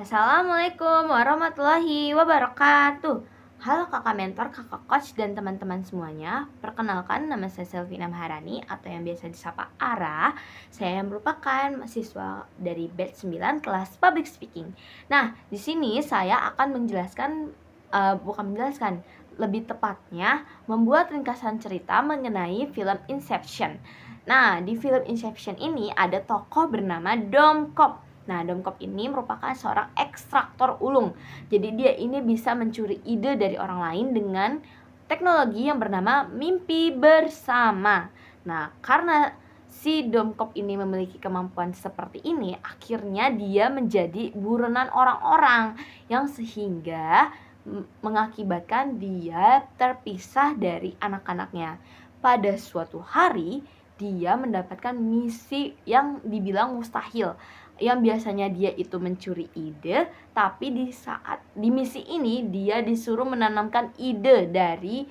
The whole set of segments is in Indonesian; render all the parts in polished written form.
Assalamualaikum warahmatullahi wabarakatuh. Halo kakak mentor, kakak coach, dan teman-teman semuanya. Perkenalkan, nama saya Selvina Maharani atau yang biasa disapa Ara. Saya merupakan mahasiswa dari batch 9 kelas Public Speaking. Nah, di sini saya akan lebih tepatnya membuat ringkasan cerita mengenai film Inception. Nah, di film Inception ini ada tokoh bernama Dom Cobb. Nah, Dom Cobb ini merupakan seorang ekstraktor ulung. Jadi dia ini bisa mencuri ide dari orang lain dengan teknologi yang bernama mimpi bersama. Nah, karena si Dom Cobb ini memiliki kemampuan seperti ini, akhirnya dia menjadi buronan orang-orang yang sehingga mengakibatkan dia terpisah dari anak-anaknya. Pada suatu hari, dia mendapatkan misi yang dibilang mustahil, yang biasanya dia itu mencuri ide, tapi di misi ini dia disuruh menanamkan ide dari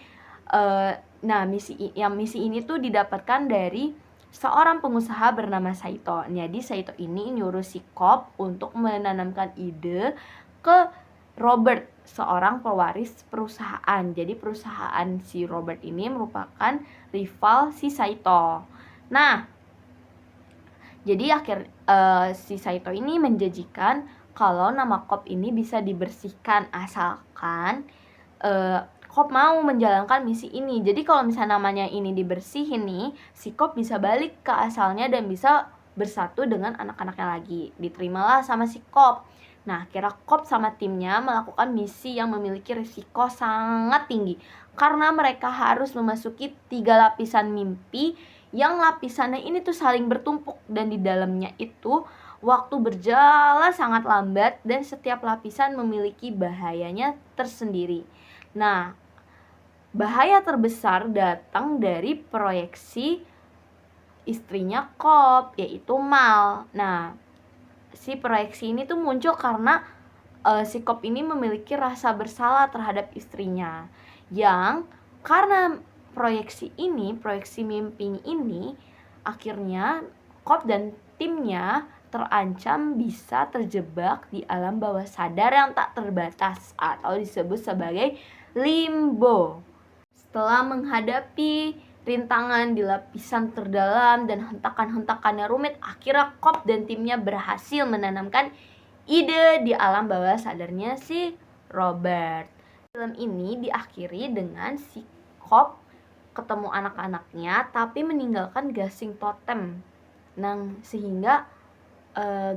misi ini tuh didapatkan dari seorang pengusaha bernama Saito. Jadi Saito ini nyuruh si Cobb untuk menanamkan ide ke Robert, seorang pewaris perusahaan. Jadi perusahaan si Robert ini merupakan rival si Saito. Nah, jadi si Saito ini menjanjikan kalau nama Cobb ini bisa dibersihkan asalkan Cobb mau menjalankan misi ini. Jadi kalau misalnya namanya ini dibersihin nih, si Cobb bisa balik ke asalnya dan bisa bersatu dengan anak-anaknya lagi. Diterimalah sama si Cobb. Nah, kira Cobb sama timnya melakukan misi yang memiliki risiko sangat tinggi karena mereka harus memasuki 3 lapisan mimpi yang lapisannya ini tuh saling bertumpuk, dan di dalamnya itu waktu berjalan sangat lambat dan setiap lapisan memiliki bahayanya tersendiri. Nah, bahaya terbesar datang dari proyeksi istrinya Cobb, yaitu Mal. Nah, si proyeksi ini tuh muncul karena si Cobb ini memiliki rasa bersalah terhadap istrinya, yang karena proyeksi mimpi ini, akhirnya Cobb dan timnya terancam bisa terjebak di alam bawah sadar yang tak terbatas atau disebut sebagai limbo. Setelah menghadapi rintangan di lapisan terdalam dan hentakan-hentakannya rumit, akhirnya Cobb dan timnya berhasil menanamkan ide di alam bawah sadarnya si Robert. Film ini diakhiri dengan si Cobb ketemu anak-anaknya tapi meninggalkan gasing totem. Nah, sehingga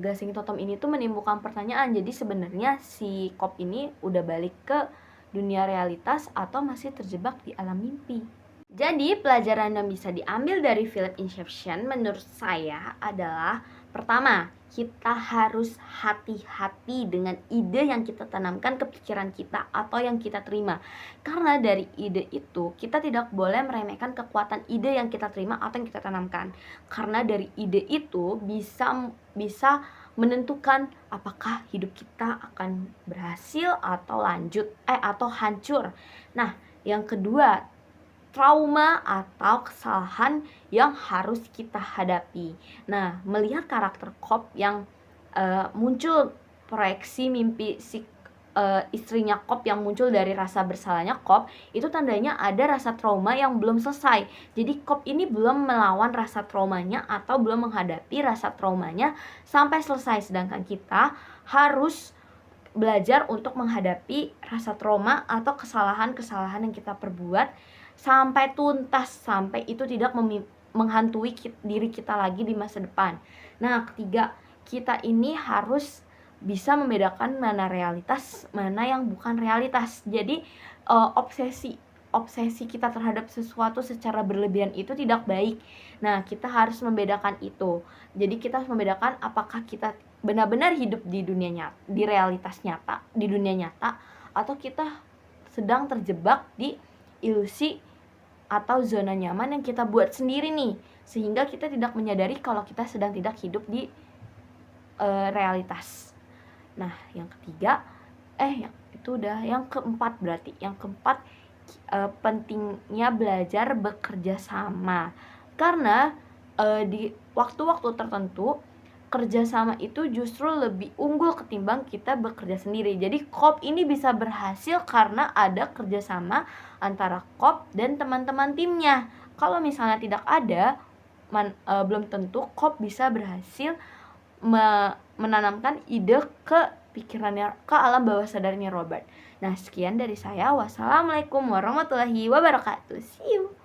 gasing totem ini tuh menimbulkan pertanyaan, jadi sebenarnya si Cobb ini udah balik ke dunia realitas atau masih terjebak di alam mimpi. Jadi pelajaran yang bisa diambil dari film Inception menurut saya adalah, pertama, kita harus hati-hati dengan ide yang kita tanamkan ke pikiran kita atau yang kita terima. Karena dari ide itu kita tidak boleh meremehkan kekuatan ide yang kita terima atau yang kita tanamkan. Karena dari ide itu bisa menentukan apakah hidup kita akan berhasil atau atau hancur. Nah, yang kedua, trauma atau kesalahan yang harus kita hadapi. Nah, melihat karakter Cobb yang muncul proyeksi mimpi istrinya Cobb yang muncul dari rasa bersalahnya Cobb, itu tandanya ada rasa trauma yang belum selesai. Jadi Cobb ini belum melawan rasa traumanya atau belum menghadapi rasa traumanya sampai selesai, sedangkan kita harus belajar untuk menghadapi rasa trauma atau kesalahan-kesalahan yang kita perbuat sampai tuntas, sampai itu tidak menghantui diri kita lagi di masa depan. Nah, ketiga, kita ini harus bisa membedakan mana realitas, mana yang bukan realitas. Jadi obsesi kita terhadap sesuatu secara berlebihan itu tidak baik. Nah, kita harus membedakan itu. Jadi kita harus membedakan apakah kita benar-benar hidup di dunia nyata, di realitas nyata, di dunia nyata, atau kita sedang terjebak di ilusi atau zona nyaman yang kita buat sendiri nih, sehingga kita tidak menyadari kalau kita sedang tidak hidup di realitas. Nah, yang ketiga, yang keempat berarti. Yang keempat, pentingnya belajar bekerja sama. Karena di waktu-waktu tertentu kerjasama itu justru lebih unggul ketimbang kita bekerja sendiri. Jadi Coop ini bisa berhasil karena ada kerjasama antara Coop dan teman-teman timnya. Kalau misalnya tidak ada, belum tentu Coop bisa berhasil menanamkan ide ke pikirannya, ke alam bawah sadarnya Robert. Nah, sekian dari saya. Wassalamualaikum warahmatullahi wabarakatuh. See you.